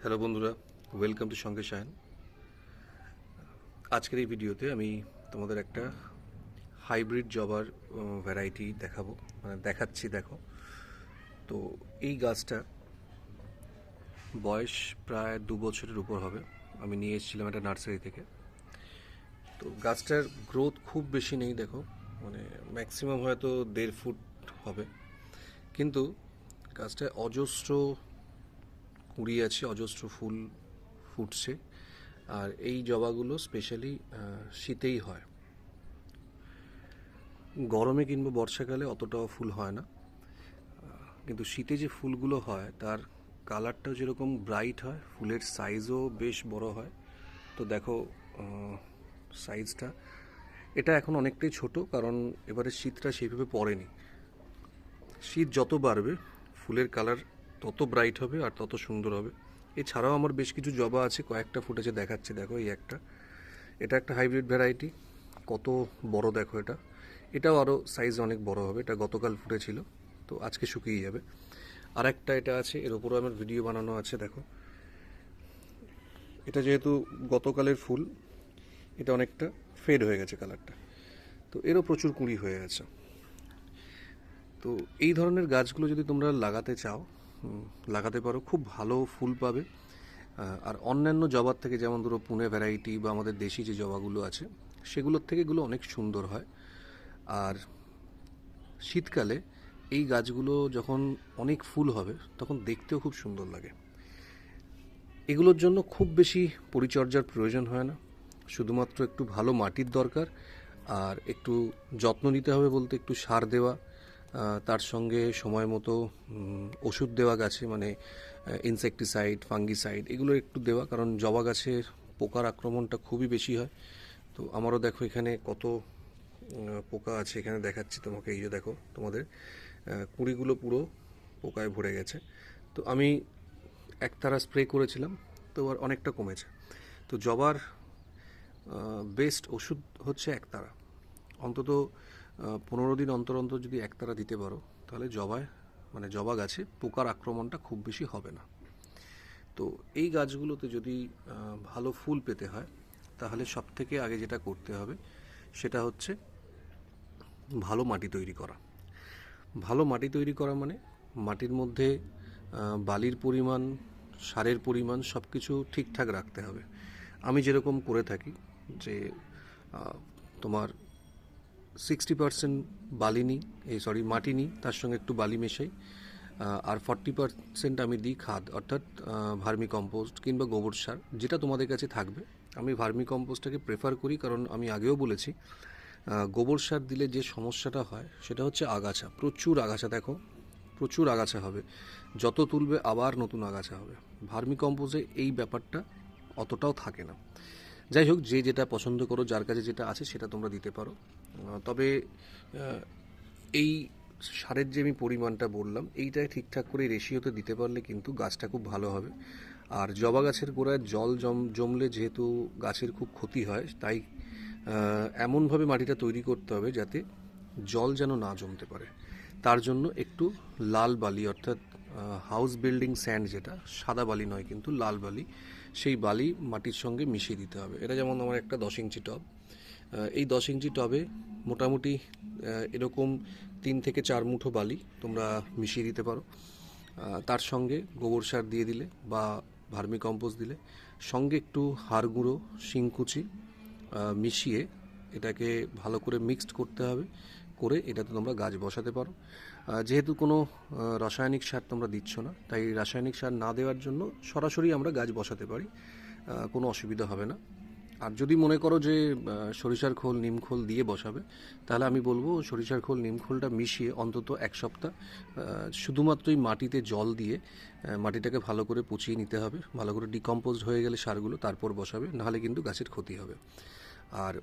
Hello বন্ধুরা, welcome to সঙ্গে সায়ন। আজকের এই ভিডিওতে আমি তোমাদের একটা হাইব্রিড জবার ভ্যারাইটি দেখাচ্ছি। দেখো, তো এই গাছটা বয়স প্রায় 2 বছরের উপর হবে। আমি নিয়ে এসেছিলাম একটা নার্সারি থেকে। তো গাছটার গ্রোথ খুব বেশি নেই, দেখো, মানে ম্যাক্সিমাম হয়তো 1.5 ফুট হবে, কিন্তু গাছটায় অজস্র কুঁড়ি আছে, অজস্র ফুল ফুটছে। আর এই জবাগুলো স্পেশালি শীতেই হয়, গরমে কিংবা বর্ষাকালে অতটাও ফুল হয় না। কিন্তু শীতে যে ফুলগুলো হয় তার কালারটাও যেরকম ব্রাইট হয়, ফুলের সাইজও বেশ বড় হয়। তো দেখো সাইজটা, এটা এখন অনেকটাই ছোট, কারণ এবারে শীতটা সেইভাবে পড়েনি। শীত যত বাড়বে ফুলের কালার তত ব্রাইট হবে আর তত সুন্দর হবে। এছাড়াও আমার বেশ কিছু জবা আছে, কয়েকটা ফুটেছে দেখাচ্ছে। দেখো, এই এটা একটা হাইব্রিড ভ্যারাইটি, কত বড় দেখো। এটাও আরও সাইজ অনেক বড় হবে। এটা গতকাল ফুটেছিল, তো আজকে শুকিয়ে যাবে। আর একটা এটা আছে, এর ওপরও আমার ভিডিও বানানো আছে। দেখো, এটা যেহেতু গতকালের ফুল, এটা অনেকটা ফেড হয়ে গেছে কালারটা, তো এরও প্রচুর কুঁড়ি হয়ে গেছে। তো এই ধরনের গাছগুলো যদি তোমরা লাগাতে চাও, লাগাতে পারো, খুব ভালো ফুল পাবে। আর অন্যান্য জবার থেকে, যেমন ধরো পুনে ভ্যারাইটি বা আমাদের দেশি যে জবাগুলো আছে, সেগুলোর থেকে এগুলো অনেক সুন্দর হয়। আর শীতকালে এই গাছগুলো যখন অনেক ফুল হবে তখন দেখতেও খুব সুন্দর লাগে। এগুলোর জন্য খুব বেশি পরিচর্যার প্রয়োজন হয় না, শুধুমাত্র একটু ভালো মাটির দরকার। আর একটু যত্ন নিতে হবে বলতে একটু সার দেওয়া, তার সঙ্গে সময় মতো ওষুধ দেওয়া গাছে, মানে ইনসেকটিসাইড, ফাঙ্গিসাইড এগুলো একটু দেওয়া, কারণ জবা গাছের পোকার আক্রমণটা খুবই বেশি হয়। তো আমারও দেখো এখানে কত পোকা আছে, এখানে দেখাচ্ছি তোমাকে। এই যে দেখো, তোমাদের কুঁড়িগুলো পুরো পোকায় ভরে গেছে। তো আমি একতারা স্প্রে করেছিলাম, তো আর অনেকটা কমেছে। তো জবার বেস্ট ওষুধ হচ্ছে একতারা। অন্তত 15 দিন অন্তর অন্তর যদি একতারা দিতে পারো, তাহলে জবা গাছে পোকার আক্রমণটা খুব বেশি হবে না। তো এই গাছগুলোতে যদি ভালো ফুল পেতে হয়, তাহলে সব থেকে আগে যেটা করতে হবে সেটা হচ্ছে ভালো মাটি তৈরি করা। ভালো মাটি তৈরি করা মানে মাটির মধ্যে বালির পরিমাণ, সারের পরিমাণ সব কিছু ঠিকঠাক রাখতে হবে। আমি যেরকম করে থাকি, যে তোমার 60% বালি নিই, মাটি নিই, তার সঙ্গে একটু বালি মেশাই। আর 40% আমি দিই খাদ, অর্থাৎ ভার্মি কম্পোস্ট কিংবা গোবর সার, যেটা তোমাদের কাছে থাকবে। আমি ভার্মি কম্পোস্টটাকে প্রেফার করি, কারণ আমি আগেও বলেছি গোবর সার দিলে যে সমস্যাটা হয় সেটা হচ্ছে আগাছা, প্রচুর আগাছা। দেখো, প্রচুর আগাছা হবে, যত তুলবে আবার নতুন আগাছা হবে। ভার্মি কম্পোস্টে এই ব্যাপারটা অতটাও থাকে না। যাই হোক, যে যেটা পছন্দ করো, যার কাছে যেটা আছে সেটা তোমরা দিতে পারো। তবে এই সারের যে আমি পরিমাণটা বললাম, এইটাই ঠিকঠাক করে রেশিওতে দিতে পারলে কিন্তু গাছটা খুব ভালো হবে। আর জবা গাছের গোড়ায় জল জমলে যেহেতু গাছের খুব ক্ষতি হয়, তাই এমনভাবে মাটিটা তৈরি করতে হবে যাতে জল যেন না জমতে পারে। তার জন্য একটু লাল বালি, অর্থাৎ হাউস বিল্ডিং স্যান্ড, যেটা সাদা বালি নয় কিন্তু লাল বালি, সেই বালি মাটির সঙ্গে মিশিয়ে দিতে হবে। এটা যেমন আমার একটা 10 ইঞ্চি টব, এই 10 ইঞ্চি টবে মোটামুটি এরকম 3 থেকে 4 মুঠো বালি তোমরা মিশিয়ে দিতে পারো। তার সঙ্গে গোবর সার দিয়ে দিলে বা ভার্মি কম্পোস্ট দিলে, সঙ্গে একটু হাড় গুঁড়ো, শিংকুচি মিশিয়ে এটাকে ভালো করে মিক্সড করতে হবে। করে এটাতে তোমরা গাছ বসাতে পারো। যেহেতু কোনো রাসায়নিক সার তোমরা দিচ্ছ না, তাই রাসায়নিক সার না দেওয়ার জন্য সরাসরি আমরা গাছ বসাতে পারি, কোনো অসুবিধা হবে না। আর যদি মনে করো যে সরিষার খোল, নিমখোল দিয়ে বসাবে, তাহলে আমি বলবো সরিষার খোল, নিমখোলটা মিশিয়ে অন্তত 1 সপ্তাহ শুধুমাত্রই মাটিতে জল দিয়ে মাটিটাকে ভালো করে পচিয়ে নিতে হবে। ভালো করে ডিকম্পোজড হয়ে গেলে সারগুলো তারপর বসাবে, নাহলে কিন্তু গাছের ক্ষতি হবে। আর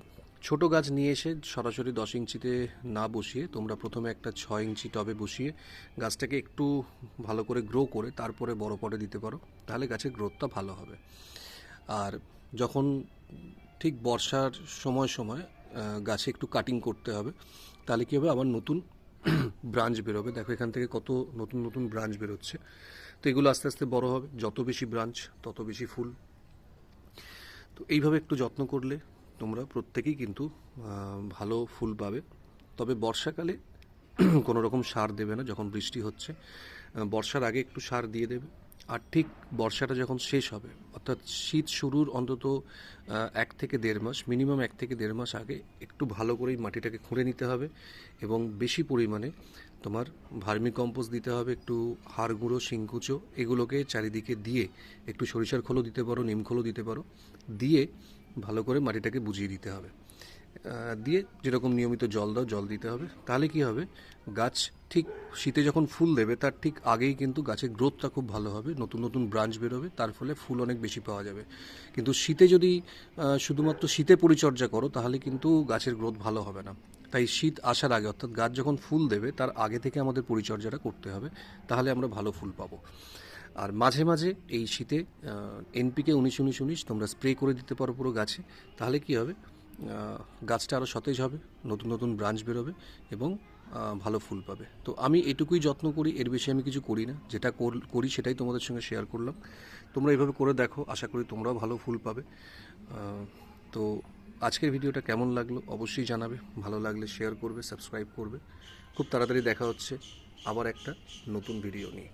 ছোট গাছ নিয়ে এসে সরাসরি 10 ইঞ্চিতে না বসিয়ে তোমরা প্রথমে একটা 6 ইঞ্চি টবে বসিয়ে গাছটাকে একটু ভালো করে গ্রো করে তারপরে বড় পটে দিতে পারো, তাহলে গাছের গ্রোথটা ভালো হবে। আর যখন ঠিক বর্ষার সময় সময় গাছে একটু কাটিং করতে হবে, তাহলে কী হবে, আবার নতুন ব্রাঞ্চ বেরোবে। দেখো এখান থেকে কত নতুন নতুন ব্রাঞ্চ বেরোচ্ছে। তো এগুলো আস্তে আস্তে বড় হবে, যত বেশি ব্রাঞ্চ তত বেশি ফুল। তো এইভাবে একটু যত্ন করলে তোমরা প্রত্যেকেই কিন্তু ভালো ফুল পাবে। তবে বর্ষাকালে কোনো রকম সার দেবে না যখন বৃষ্টি হচ্ছে, বর্ষার আগে একটু সার দিয়ে দেবে। আর ঠিক বর্ষাটা যখন শেষ হবে, অর্থাৎ শীত শুরুর অন্তত 1 থেকে 1.5 মাস, মিনিমাম 1 থেকে 1.5 মাস আগে একটু ভালো করেই মাটিটাকে খুঁড়ে নিতে হবে এবং বেশি পরিমাণে তোমার ভার্মি কম্পোস্ট দিতে হবে, একটু হাড় গুঁড়ো, শিংকুচো এগুলোকে চারিদিকে দিয়ে, একটু সরিষার খোলও দিতে পারো, নিম খোলও দিতে পারো, দিয়ে ভালো করে মাটিটাকে বুঝিয়ে দিতে হবে। দিয়ে যেরকম নিয়মিত জল দাও, জল দিতে হবে। তাহলে কি হবে, গাছ ঠিক শীতে যখন ফুল দেবে তার ঠিক আগেই কিন্তু গাছের গ্রোথটা খুব ভালো হবে, নতুন নতুন ব্রাঞ্চ বেরোবে, তার ফলে ফুল অনেক বেশি পাওয়া যাবে। কিন্তু শীতে যদি শুধুমাত্র শীতে পরিচর্যা করো তাহলে কিন্তু গাছের গ্রোথ ভালো হবে না। তাই শীত আসার আগে, অর্থাৎ গাছ যখন ফুল দেবে তার আগে থেকে আমাদের পরিচর্যাটা করতে হবে, তাহলে আমরা ভালো ফুল পাবো। আর মাঝে মাঝে এই শীতে এনপিকে 19-19-19 তোমরা স্প্রে করে দিতে পারো পুরো গাছে। তাহলে কি হবে, গাছটা আরও সতেজ হবে, নতুন নতুন ব্রাঞ্চ বেরোবে এবং ভালো ফুল পাবে। তো আমি এটুকুই যত্ন করি, এর বেশি আমি কিছু করি না। যেটা করি সেটাই তোমাদের সঙ্গে শেয়ার করলাম। তোমরা এইভাবে করে দেখো, আশা করি তোমরাও ভালো ফুল পাবে। তো আজকের ভিডিওটা কেমন লাগলো অবশ্যই জানাবে, ভালো লাগলে শেয়ার করবে, সাবস্ক্রাইব করবে। খুব তাড়াতাড়ি দেখা হচ্ছে আবার একটা নতুন ভিডিও নিয়ে।